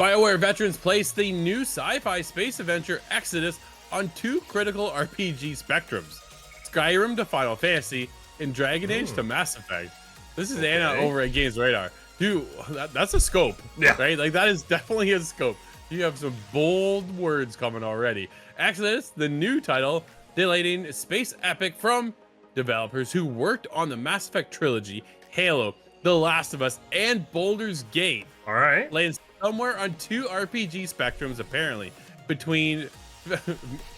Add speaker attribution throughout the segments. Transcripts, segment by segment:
Speaker 1: BioWare veterans placed the new sci-fi space adventure Exodus on two critical RPG spectrums: Skyrim to Final Fantasy and Dragon Age to Mass Effect. This is Anna over at Games Radar. Dude, that's a scope, right? Like, that is definitely a scope. You have some bold words coming already. Exodus, the new title, delighting space epic from developers who worked on the Mass Effect trilogy, Halo, The Last of Us, and Baldur's Gate.
Speaker 2: All right.
Speaker 1: Laying somewhere on two RPG spectrums, apparently, between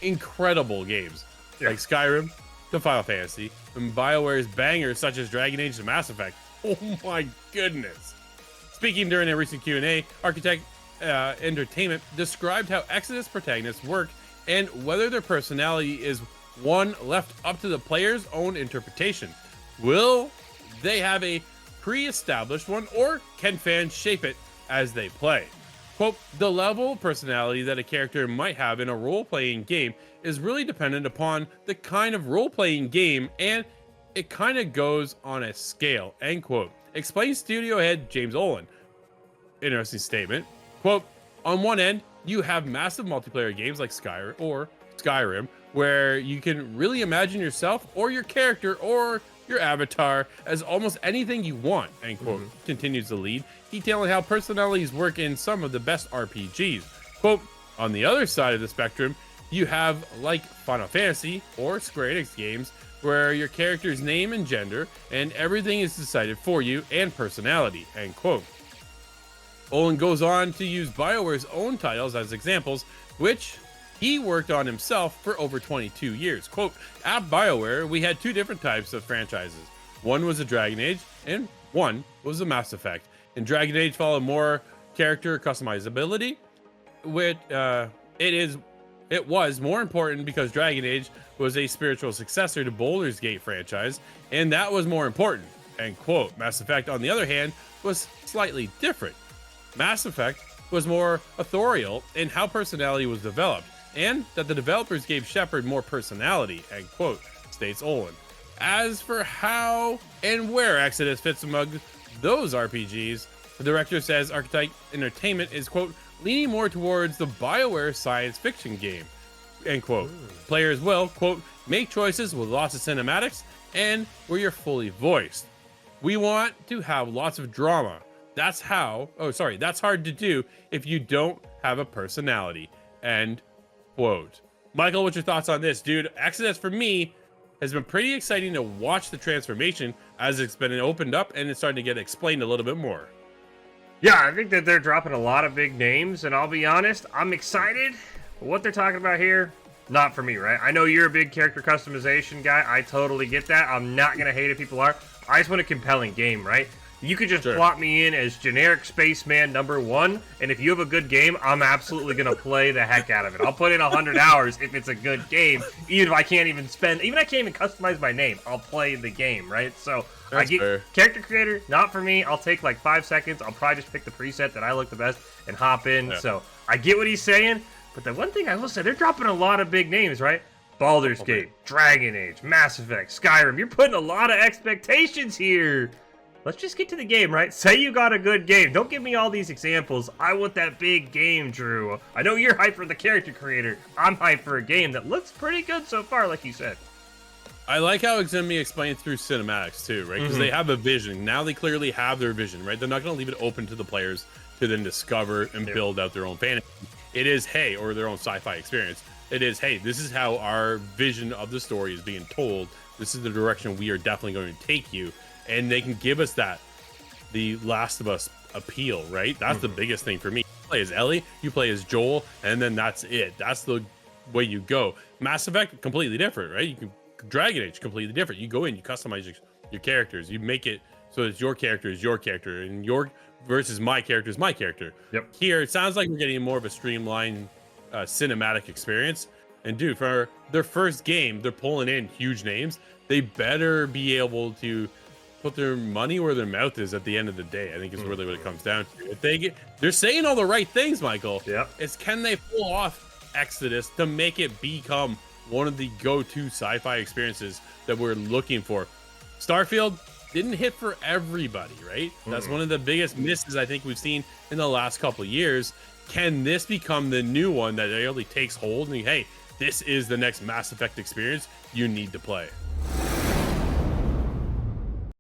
Speaker 1: incredible games like Skyrim to Final Fantasy and BioWare's bangers such as Dragon Age to Mass Effect. Oh my goodness. Speaking during a recent Q&A, Architect Entertainment described how Exodus protagonists work and whether their personality is one left up to the player's own interpretation. Will they have a pre-established one, or can fans shape it as they play? Quote, the level of personality that a character might have in a role-playing game is really dependent upon the kind of role-playing game, and it kind of goes on a scale, end quote. Explains studio head James Ohlen. Interesting statement. Quote, on one end, you have massive multiplayer games like Skyrim, where you can really imagine yourself or your character or your avatar as almost anything you want, end quote. Continues the lead, detailing how personalities work in some of the best RPGs. Quote, on the other side of the spectrum, you have like Final Fantasy or Square Enix games where your character's name and gender and everything is decided for you, and personality, end quote. Ohlen goes on to use BioWare's own titles as examples, which he worked on himself for over 22 years. Quote, at BioWare, we had two different types of franchises. One was a Dragon Age, and one was a Mass Effect. And Dragon Age followed more character customizability, which it was more important because Dragon Age was a spiritual successor to Baldur's Gate franchise, and that was more important, end quote. Mass Effect, on the other hand, was slightly different. Mass Effect was more authorial in how personality was developed, and that the developers gave Shepard more personality, end quote, states Ohlen. As for how and where Exodus fits among those RPGs, the director says Architect Entertainment is, quote, leaning more towards the BioWare science fiction game, end quote. Players will, quote, make choices with lots of cinematics and where you're fully voiced. We want to have lots of drama. That's hard to do if you don't have a personality, end quote. Michael, what's your thoughts on this, dude? Exodus for me has been pretty exciting to watch the transformation as it's been opened up and it's starting to get explained a little bit more.
Speaker 2: Yeah, I think that they're dropping a lot of big names, and I'll be honest, I'm excited. But what they're talking about here, not for me, right? I know you're a big character customization guy. I totally get that. I'm not going to hate it if people are. I just want a compelling game, right? You could just plot me in as generic spaceman #1, and if you have a good game, I'm absolutely going to play the heck out of it. I'll put in 100 hours if it's a good game, even if I can't even customize my name. I'll play the game, right? So I get character creator, not for me. I'll take like 5 seconds. I'll probably just pick the preset that I look the best and hop in. Yeah. So I get what he's saying, but the one thing I will say, they're dropping a lot of big names, right? Baldur's Gate, Dragon Age, Mass Effect, Skyrim. You're putting a lot of expectations here. Let's just get to the game, right? Say you got a good game. Don't give me all these examples. I want that big game, Drew. I know you're hyped for the character creator. I'm hyped for a game that looks pretty good so far, like you said.
Speaker 1: I like how it's going to be explained through cinematics too, right? Because they have a vision. Now they clearly have their vision, right? They're not going to leave it open to the players to then discover and build out their own fantasy. It is, hey, or their own sci-fi experience. It is, hey, this is how our vision of the story is being told. This is the direction we are definitely going to take you. And they can give us that, the Last of Us appeal, right? That's the biggest thing for me. You play as Ellie, you play as Joel, and then that's it. That's the way you go. Mass Effect, completely different, right? You can Dragon Age, completely different. You go in, you customize your characters, you make it so that your character is your character, and your versus my character is my character.
Speaker 2: Yep.
Speaker 1: Here, it sounds like we're getting more of a streamlined cinematic experience. And dude, for their first game, they're pulling in huge names. They better be able to put their money where their mouth is at the end of the day. I think is really what it comes down to. If they're saying all the right things, Michael.
Speaker 2: Yeah.
Speaker 1: It's can they pull off Exodus to make it become one of the go-to sci-fi experiences that we're looking for? Starfield, didn't hit for everybody, right? That's one of the biggest misses I think we've seen in the last couple of years. Can this become the new one that really takes hold and hey, this is the next Mass Effect experience you need to play?